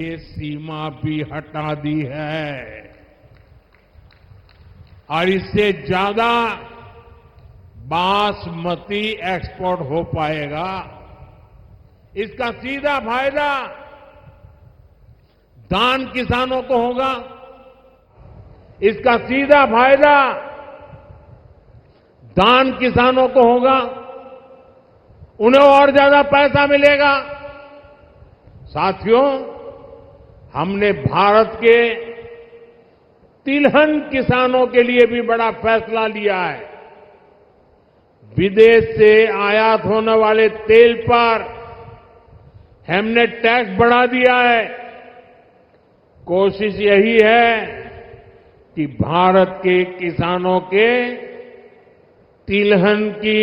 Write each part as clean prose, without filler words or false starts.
ये सीमा भी हटा दी है और इससे ज्यादा बासमती एक्सपोर्ट हो पाएगा। इसका सीधा फायदा धान किसानों को होगा। इसका सीधा फायदा धान किसानों को होगा, उन्हें और ज्यादा पैसा मिलेगा। साथियों, हमने भारत के तिलहन किसानों के लिए भी बड़ा फैसला लिया है। विदेश से आयात होने वाले तेल पर हमने टैक्स बढ़ा दिया है। कोशिश यही है कि भारत के किसानों के तिलहन की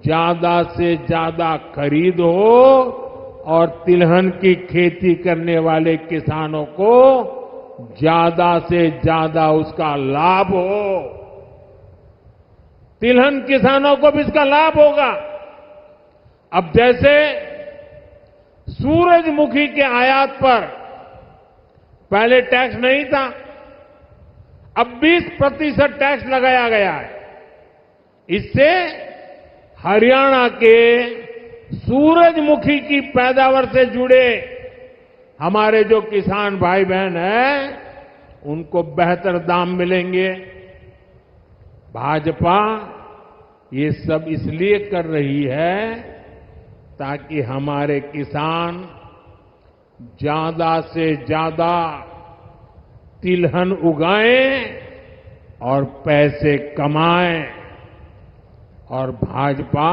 ज्यादा से ज्यादा खरीद हो और तिलहन की खेती करने वाले किसानों को ज्यादा से ज्यादा उसका लाभ हो। तिलहन किसानों को भी इसका लाभ होगा। अब जैसे सूरजमुखी के आयात पर पहले टैक्स नहीं था, अब 20% टैक्स लगाया गया है। इससे हरियाणा के सूरजमुखी की पैदावार से जुड़े हमारे जो किसान भाई बहन हैं, उनको बेहतर दाम मिलेंगे। भाजपा ये सब इसलिए कर रही है ताकि हमारे किसान ज्यादा से ज्यादा तिलहन उगाएं और पैसे कमाएं। और भाजपा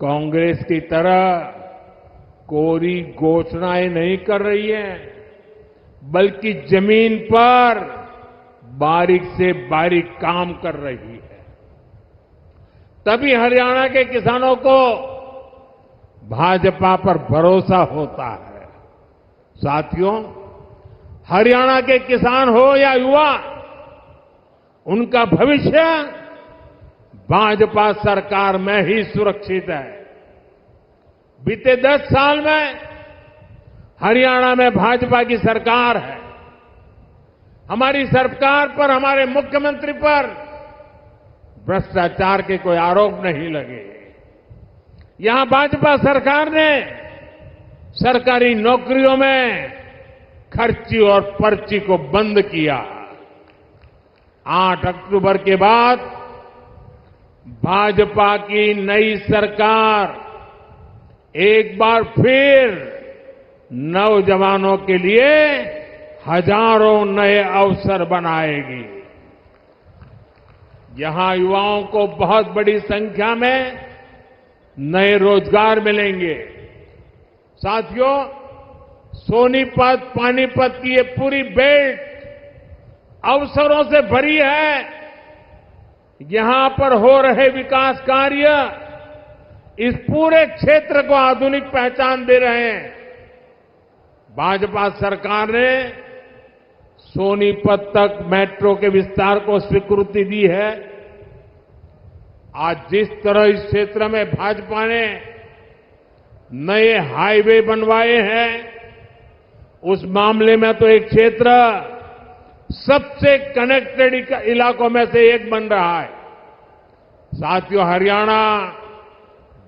कांग्रेस की तरह कोरी घोषणाएं नहीं कर रही है, बल्कि जमीन पर बारीक से बारीक काम कर रही है। तभी हरियाणा के किसानों को भाजपा पर भरोसा होता है। साथियों, हरियाणा के किसान हो या युवा, उनका भविष्य भाजपा सरकार में ही सुरक्षित है। बीते 10 साल में हरियाणा में भाजपा की सरकार है। हमारी सरकार पर, हमारे मुख्यमंत्री पर भ्रष्टाचार के कोई आरोप नहीं लगे। यहां भाजपा सरकार ने सरकारी नौकरियों में खर्ची और पर्ची को बंद किया। 8 अक्टूबर के बाद भाजपा की नई सरकार एक बार फिर नौजवानों के लिए हजारों नए अवसर बनाएगी। यहां युवाओं को बहुत बड़ी संख्या में नए रोजगार मिलेंगे। साथियों, सोनीपत, पानीपत की ये पूरी बेल्ट अवसरों से भरी है। यहां पर हो रहे विकास कार्य इस पूरे क्षेत्र को आधुनिक पहचान दे रहे हैं। भाजपा सरकार ने सोनीपत तक मेट्रो के विस्तार को स्वीकृति दी है। आज जिस तरह इस क्षेत्र में भाजपा ने नए हाईवे बनवाए हैं, उस मामले में तो एक क्षेत्र सबसे कनेक्टेड इलाकों में से एक बन रहा है। साथियों, हरियाणा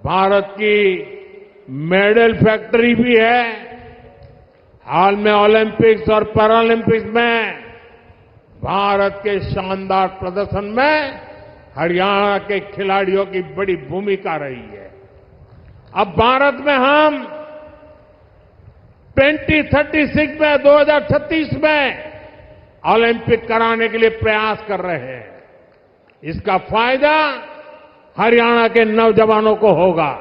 भारत की मेडल फैक्ट्री भी है। हाल में ओलंपिक्स और पैरालंपिक्स में भारत के शानदार प्रदर्शन में हरियाणा के खिलाड़ियों की बड़ी भूमिका रही है। अब भारत में हम 2036 में, 2036 में ओलंपिक कराने के लिए प्रयास कर रहे हैं। इसका फायदा हरियाणा के नौजवानों को होगा।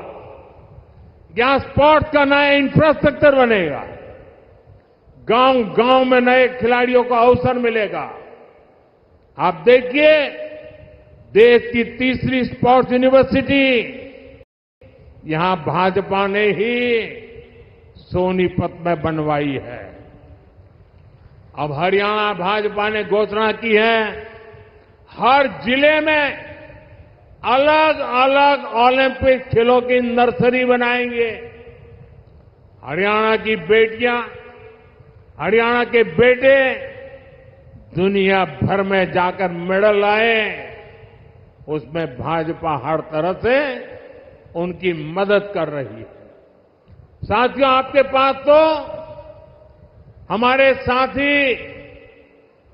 यहां स्पोर्ट्स का नया इंफ्रास्ट्रक्चर बनेगा। गांव-गांव में नए खिलाड़ियों को अवसर मिलेगा। आप देखिए, देश की तीसरी स्पोर्ट्स यूनिवर्सिटी यहां भाजपा ने ही सोनीपत में बनवाई है। अब हरियाणा भाजपा ने घोषणा की है, हर जिले में अलग अलग ओलंपिक खेलों की नर्सरी बनाएंगे। हरियाणा की बेटियां, हरियाणा के बेटे दुनिया भर में जाकर मेडल लाए, उसमें भाजपा हर तरह से उनकी मदद कर रही है। साथियों, आपके पास तो हमारे साथी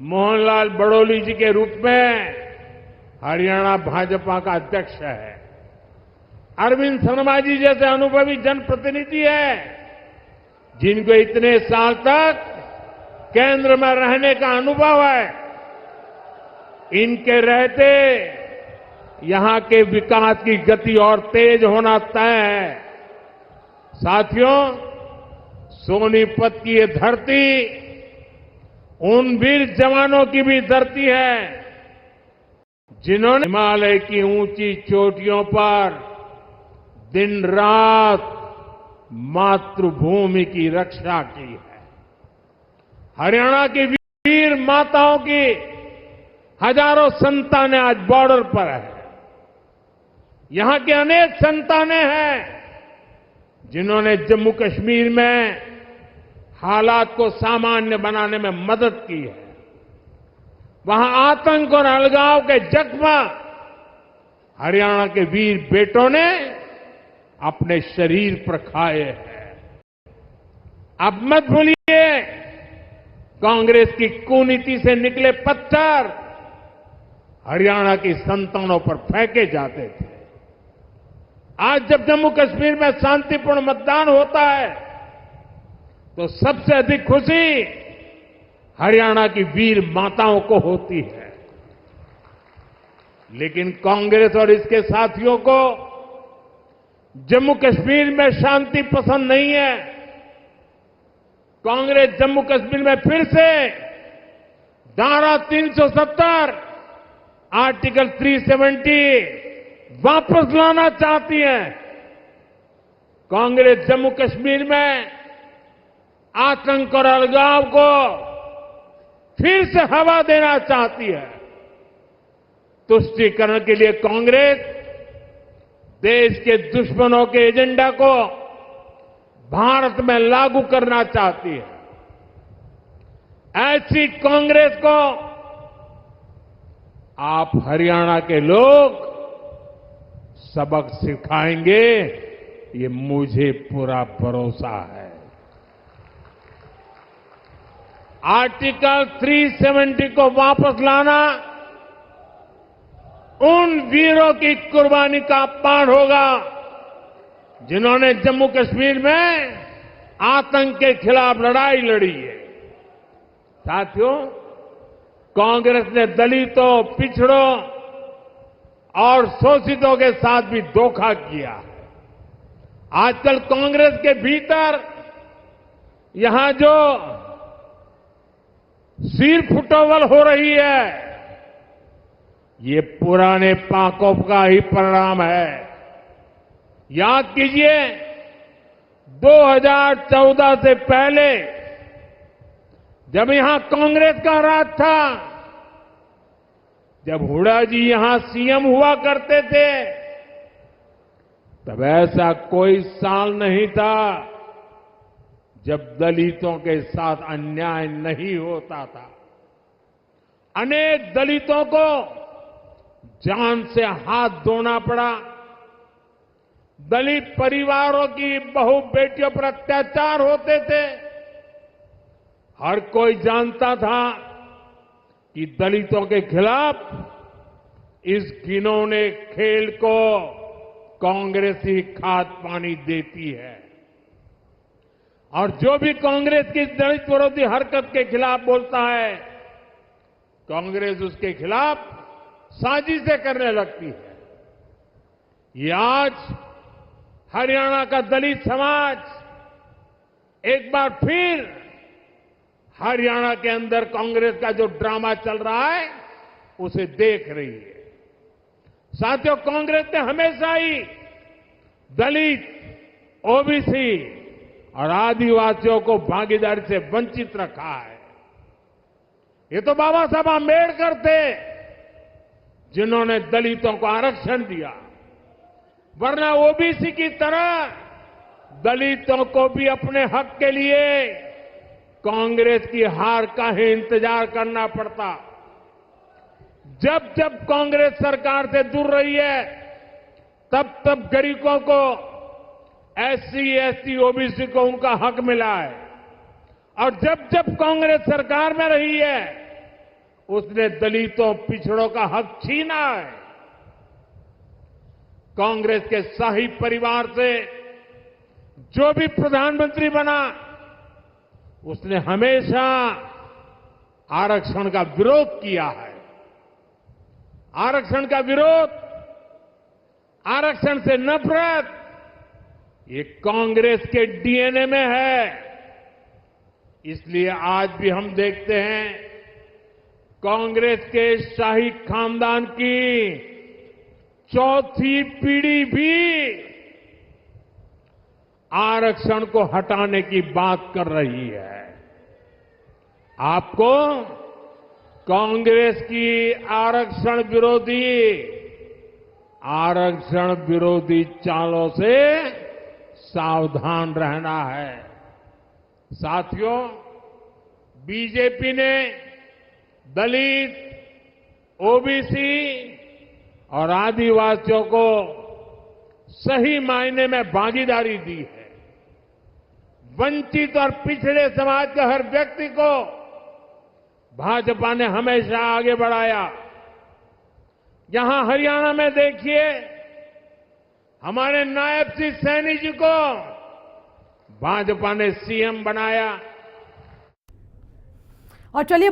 मोहनलाल बड़ौली जी के रूप में हरियाणा भाजपा का अध्यक्ष है। अरविंद शर्मा जी जैसे अनुभवी जनप्रतिनिधि है, जिनको इतने साल तक केंद्र में रहने का अनुभव है। इनके रहते यहां के विकास की गति और तेज होना तय है। साथियों, सोनीपत की ये धरती उन वीर जवानों की भी धरती है, जिन्होंने हिमालय की ऊंची चोटियों पर दिन रात मातृभूमि की रक्षा की है। हरियाणा की वीर माताओं की हजारों संतानें आज बॉर्डर पर है। यहां के अनेक संतानें हैं जिन्होंने जम्मू कश्मीर में हालात को सामान्य बनाने में मदद की है। वहां आतंक और अलगाव के जख्म हरियाणा के वीर बेटों ने अपने शरीर पर खाए हैं। अब मत भूलिए, कांग्रेस की कुनीति से निकले पत्थर हरियाणा की संतानों पर फेंके जाते थे। आज जब जम्मू कश्मीर में शांतिपूर्ण मतदान होता है तो सबसे अधिक खुशी हरियाणा की वीर माताओं को होती है। लेकिन कांग्रेस और इसके साथियों को जम्मू कश्मीर में शांति पसंद नहीं है। कांग्रेस जम्मू कश्मीर में फिर से धारा 370, आर्टिकल 370 वापस लाना चाहती है। कांग्रेस जम्मू कश्मीर में आतंक और अलगाव को फिर से हवा देना चाहती है। तुष्टीकरण के लिए कांग्रेस देश के दुश्मनों के एजेंडा को भारत में लागू करना चाहती है। ऐसी कांग्रेस को आप हरियाणा के लोग सबक सिखाएंगे, ये मुझे पूरा भरोसा है। आर्टिकल 370 को वापस लाना उन वीरों की कुर्बानी का अपमान होगा जिन्होंने जम्मू कश्मीर में आतंक के खिलाफ लड़ाई लड़ी है। साथियों, कांग्रेस ने दलितों, पिछड़ों और शोषितों के साथ भी धोखा किया है। आजकल कांग्रेस के भीतर यहां जो सिर फुटोवल हो रही है, ये पुराने पाकों का ही परिणाम है। याद कीजिए, 2014 से पहले जब यहां कांग्रेस का राज था, जब हुड्डा जी यहां सीएम हुआ करते थे, तब ऐसा कोई साल नहीं था जब दलितों के साथ अन्याय नहीं होता था। अनेक दलितों को जान से हाथ धोना पड़ा। दलित परिवारों की बहु बेटियों पर अत्याचार होते थे। हर कोई जानता था कि दलितों के खिलाफ इस घिनौने खेल को कांग्रेस ही खाद पानी देती है। और जो भी कांग्रेस की दलित विरोधी हरकत के खिलाफ बोलता है, कांग्रेस उसके खिलाफ साजिशें करने लगती है। ये आज हरियाणा का दलित समाज एक बार फिर हरियाणा के अंदर कांग्रेस का जो ड्रामा चल रहा है उसे देख रही है। साथियों, कांग्रेस ने हमेशा ही दलित, ओबीसी और आदिवासियों को भागीदारी से वंचित रखा है। ये तो बाबा साहब आंबेडकर थे जिन्होंने दलितों को आरक्षण दिया, वरना ओबीसी की तरह दलितों को भी अपने हक के लिए कांग्रेस की हार का ही इंतजार करना पड़ता। जब जब कांग्रेस सरकार से दूर रही है, तब तब गरीबों को, एससी, एसटी, ओबीसी को उनका हक मिला है। और जब जब कांग्रेस सरकार में रही है, उसने दलितों, पिछड़ों का हक छीना है। कांग्रेस के शाही परिवार से जो भी प्रधानमंत्री बना, उसने हमेशा आरक्षण का विरोध किया है। आरक्षण का विरोध, आरक्षण से नफरत, ये कांग्रेस के डीएनए में है। इसलिए आज भी हम देखते हैं कांग्रेस के शाही खानदान की चौथी पीढ़ी भी आरक्षण को हटाने की बात कर रही है। आपको कांग्रेस की आरक्षण विरोधी चालों से सावधान रहना है। साथियों, बीजेपी ने दलित, ओबीसी और आदिवासियों को सही मायने में भागीदारी दी है। वंचित और पिछड़े समाज के हर व्यक्ति को भाजपा ने हमेशा आगे बढ़ाया। यहां हरियाणा में देखिए, हमारे नायब सिंह सैनी जी को भाजपा ने सीएम बनाया। और चलिए